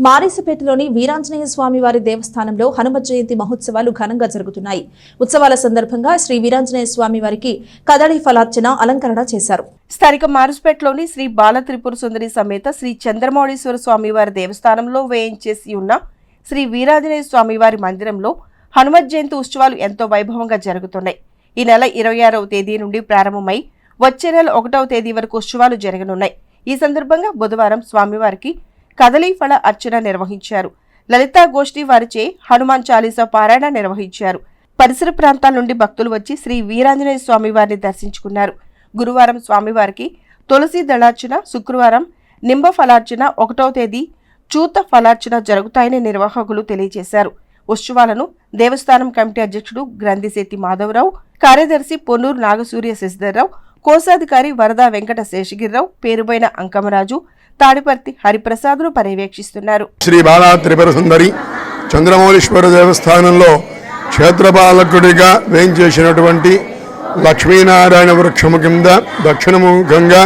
మారేసుపేటలోని వీరాంజనేయ స్వామి వారి దేవస్థానంలో హనుమత్ జయంతి మహోత్సవాలు ఘనంగా జరుగుతున్నాయి. ఉత్సవాల సందర్భంగా శ్రీ వీరాంజనేయ స్వామి వారికి కదళి ఫలార్చన అలంకరణ చేశారు. స్థానిక మారేసుపేటలోని శ్రీ బాల త్రిపుర సుందరి సమేత శ్రీ చంద్రమౌళీశ్వర స్వామి వారి దేవస్థానంలో వేయించేసి ఉన్న శ్రీ వీరాంజనేయ స్వామి వారి మందిరంలో హనుమత్ జయంతి ఉత్సవాలు ఎంతో వైభవంగా జరుగుతున్నాయి. ఈ నెల 26వ తేదీ నుండి ప్రారంభమై వచ్చే నెల 1వ తేదీ వరకు ఉత్సవాలు జరగనున్నాయి. ఈ సందర్భంగా బుధవారం స్వామివారికి కదలీ ఫల అర్చన నిర్వహించారు. లలితా గోష్ఠి వారిచే హనుమాన్ చాలీసా పారాయణ నిర్వహించారు. పరిసర ప్రాంతాల నుండి భక్తులు వచ్చి శ్రీ వీరాంజనేయ స్వామి వారిని దర్శించుకున్నారు. గురువారం స్వామివారికి తులసి దళార్చన, శుక్రవారం నింబ ఫలార్చన, 1వ తేదీ చూత ఫలార్చన జరుగుతాయని నిర్వాహకులు తెలియజేశారు. ఉత్సవాలను దేవస్థానం కమిటీ అధ్యక్షుడు గ్రంథిశెట్టి మాధవరావు, కార్యదర్శి పొన్నూరు నాగసూర్య శశిధర్రావు, కోశాధికారి వరదా వెంకట శేషగిరిరావు, పేరుబైన అంకమరాజు, తాడిపర్తి హరిప్రసాదులు పర్యవేక్షిస్తున్నారు. శ్రీ బాలా త్రిపుర సుందరి చంద్రమౌళీశ్వర దేవస్థానంలో క్షేత్రపాలకుడిగా వేయించేసినటువంటి లక్ష్మీనారాయణ వృక్షము కింద దక్షిణముఖంగా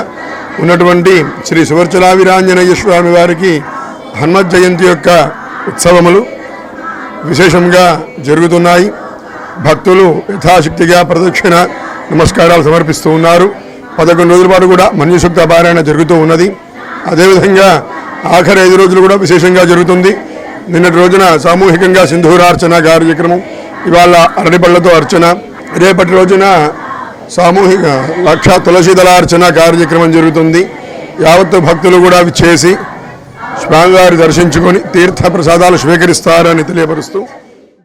ఉన్నటువంటి శ్రీ సువర్చల వీరాంజనేయ స్వామి వారికి హనుమత్ జయంతి యొక్క ఉత్సవములు విశేషంగా జరుగుతున్నాయి. భక్తులు యథాశక్తిగా ప్రదక్షిణ నమస్కారాలు సమర్పిస్తూ ఉన్నారు. 11 రోజుల పాటు కూడా మన్యుసూక్త పారాయణ జరుగుతూ ఉన్నది. అదేవిధంగా ఆఖరి 5 రోజులు కూడా విశేషంగా జరుగుతుంది. నిన్నటి రోజున సామూహికంగా సింధూరార్చన కార్యక్రమం, ఇవాళ అరటిపళ్లతో అర్చన, రేపటి రోజున సామూహిక లక్ష తులసీదళార్చన కార్యక్రమం జరుగుతుంది. యావత్తు భక్తులు కూడా చేసి స్వామివారి దర్శించుకొని తీర్థ ప్రసాదాలు స్వీకరిస్తారని తెలియపరుస్తూ